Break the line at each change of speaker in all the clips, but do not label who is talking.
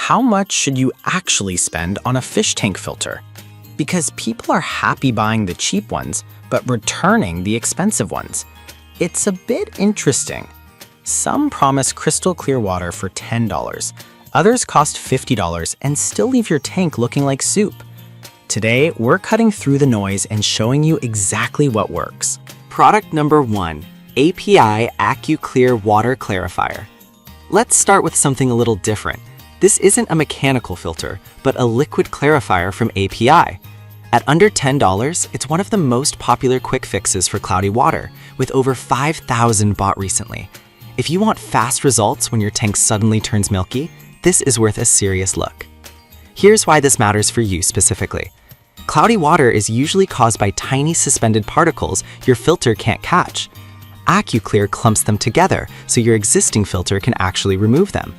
How much should you actually spend on a fish tank filter? Because people are happy buying the cheap ones, but returning the expensive ones. It's a bit interesting. Some promise crystal clear water for $10. Others cost $50 and still leave your tank looking like soup. Today, we're cutting through the noise and showing you exactly what works.
Product number 1, API AccuClear Water Clarifier. Let's start with something a little different. This isn't a mechanical filter, but a liquid clarifier from API. At under $10, it's one of the most popular quick fixes for cloudy water, with over 5,000 bought recently. If you want fast results when your tank suddenly turns milky, this is worth a serious look. Here's why this matters for you specifically. Cloudy water is usually caused by tiny suspended particles your filter can't catch. AccuClear clumps them together so your existing filter can actually remove them.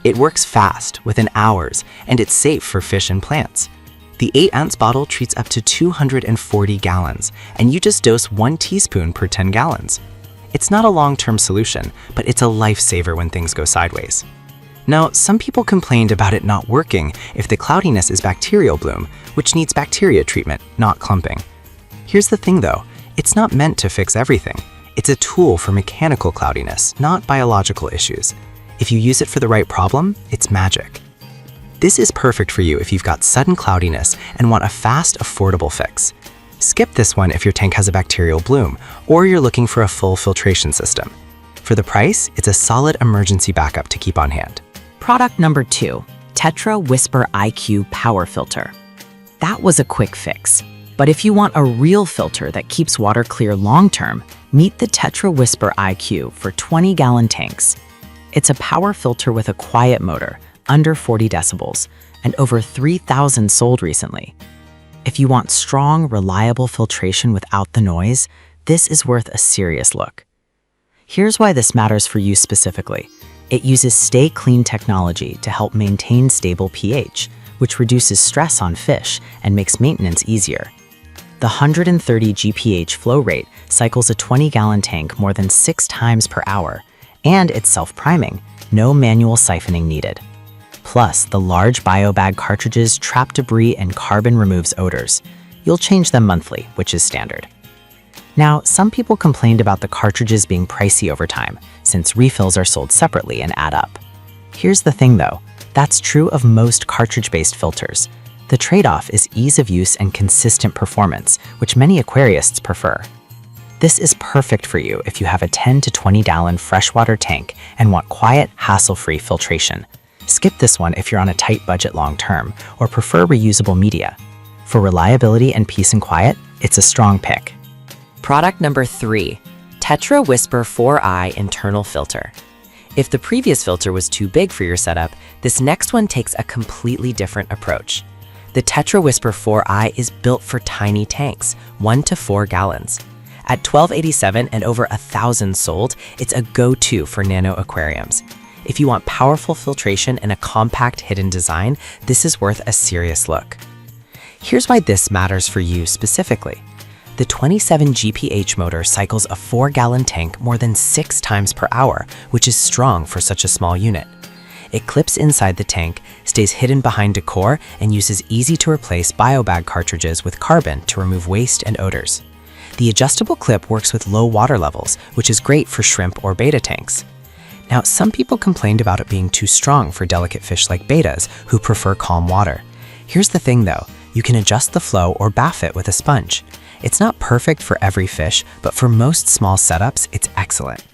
It works fast, within hours, and it's safe for fish and plants. The 8-ounce bottle treats up to 240 gallons, and you just dose 1 teaspoon per 10 gallons. It's not a long-term solution, but it's a lifesaver when things go sideways. Now, some people complained about it not working if the cloudiness is bacterial bloom, which needs bacteria treatment, not clumping. Here's the thing though, it's not meant to fix everything. It's a tool for mechanical cloudiness, not biological issues. If you use it for the right problem, it's magic. This is perfect for you if you've got sudden cloudiness and want a fast, affordable fix. Skip this one if your tank has a bacterial bloom, or you're looking for a full filtration system. For the price, it's a solid emergency backup to keep on hand.
Product number 2, Tetra Whisper IQ Power Filter. That was a quick fix. But if you want a real filter that keeps water clear long-term, meet the Tetra Whisper IQ for 20-gallon tanks. It's a power filter with a quiet motor, under 40 decibels, and over 3,000 sold recently. If you want strong, reliable filtration without the noise, this is worth a serious look. Here's why this matters for you specifically. It uses Stay Clean technology to help maintain stable pH, which reduces stress on fish and makes maintenance easier. The 130 GPH flow rate cycles a 20-gallon tank more than 6 times per hour, and it's self-priming, no manual siphoning needed. Plus, the large biobag cartridges trap debris and carbon removes odors. You'll change them monthly, which is standard. Now, some people complained about the cartridges being pricey over time, since refills are sold separately and add up. Here's the thing though, that's true of most cartridge-based filters. The trade-off is ease of use and consistent performance, which many aquarists prefer. This is perfect for you if you have a 10 to 20-gallon freshwater tank and want quiet, hassle-free filtration. Skip this one if you're on a tight budget long-term or prefer reusable media. For reliability and peace and quiet, it's a strong pick.
Product number 3, Tetra Whisper 4i Internal Filter. If the previous filter was too big for your setup, this next one takes a completely different approach. The Tetra Whisper 4i is built for tiny tanks, 1 to 4 gallons. At $12.87 and over 1,000 sold, it's a go-to for nano aquariums. If you want powerful filtration and a compact hidden design, this is worth a serious look. Here's why this matters for you specifically. The 27 GPH motor cycles a 4-gallon tank more than 6 times per hour, which is strong for such a small unit. It clips inside the tank, stays hidden behind decor, and uses easy-to-replace biobag cartridges with carbon to remove waste and odors. The adjustable clip works with low water levels, which is great for shrimp or betta tanks. Now, some people complained about it being too strong for delicate fish like bettas who prefer calm water. Here's the thing though, you can adjust the flow or baff it with a sponge. It's not perfect for every fish, but for most small setups, it's excellent.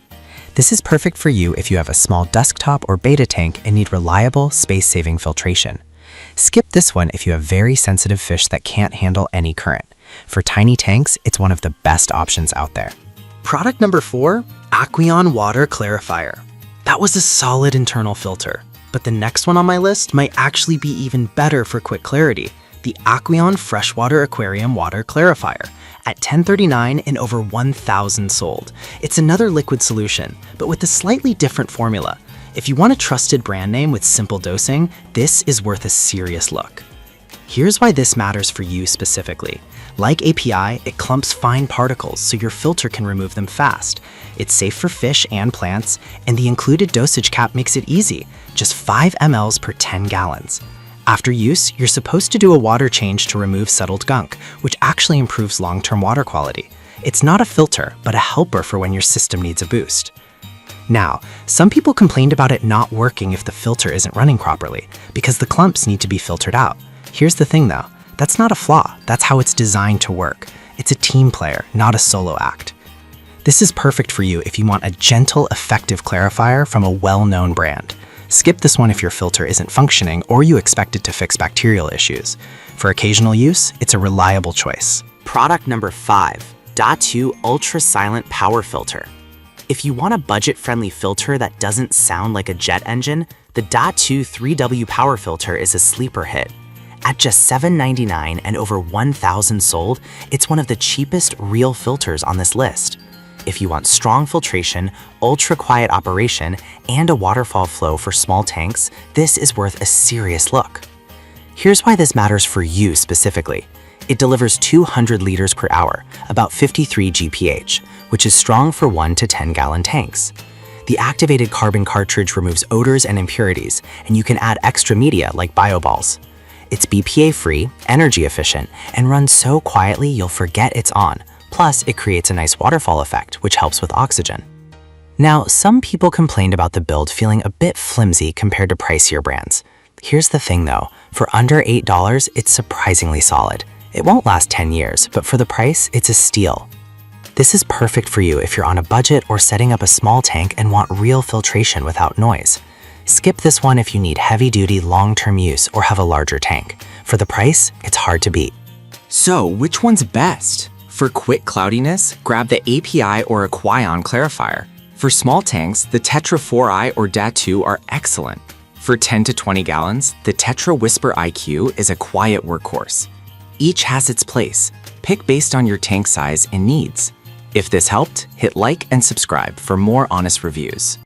This is perfect for you if you have a small desktop or betta tank and need reliable, space-saving filtration. Skip this one if you have very sensitive fish that can't handle any current. For tiny tanks, it's one of the best options out there.
Product number 4, Aquarium Water Clarifier. That was a solid internal filter, but the next one on my list might actually be even better for quick clarity. The Aquarium Freshwater Aquarium Water Clarifier at $10.39 and over 1,000 sold. It's another liquid solution, but with a slightly different formula. If you want a trusted brand name with simple dosing, this is worth a serious look. Here's why this matters for you specifically. Like API, it clumps fine particles so your filter can remove them fast. It's safe for fish and plants, and the included dosage cap makes it easy, just 5 mLs per 10 gallons. After use, you're supposed to do a water change to remove settled gunk, which actually improves long-term water quality. It's not a filter, but a helper for when your system needs a boost. Now, some people complained about it not working if the filter isn't running properly, because the clumps need to be filtered out. Here's the thing though, that's not a flaw, that's how it's designed to work. It's a team player, not a solo act. This is perfect for you if you want a gentle, effective clarifier from a well-known brand. Skip this one if your filter isn't functioning or you expect it to fix bacterial issues. For occasional use, it's a reliable choice.
Product number 5, Da2 Ultra Silent Power Filter. If you want a budget-friendly filter that doesn't sound like a jet engine, the Da2 3W Power Filter is a sleeper hit. At just $7.99 and over 1,000 sold, it's one of the cheapest real filters on this list. If you want strong filtration, ultra-quiet operation, and a waterfall flow for small tanks, this is worth a serious look. Here's why this matters for you specifically. It delivers 200 liters per hour, about 53 GPH, which is strong for 1 to 10 gallon tanks. The activated carbon cartridge removes odors and impurities, and you can add extra media like bioballs. It's BPA-free, energy efficient, and runs so quietly you'll forget it's on. Plus, it creates a nice waterfall effect, which helps with oxygen. Now, some people complained about the build feeling a bit flimsy compared to pricier brands. Here's the thing though, for under $8, it's surprisingly solid. It won't last 10 years, but for the price, it's a steal. This is perfect for you if you're on a budget or setting up a small tank and want real filtration without noise. Skip this one if you need heavy-duty, long-term use or have a larger tank. For the price, it's hard to beat.
So, which one's best? For quick cloudiness, grab the API or Aquarium clarifier. For small tanks, the Tetra 4i or Da2 are excellent. For 10 to 20 gallons, the Tetra Whisper IQ is a quiet workhorse. Each has its place. Pick based on your tank size and needs. If this helped, hit like and subscribe for more honest reviews.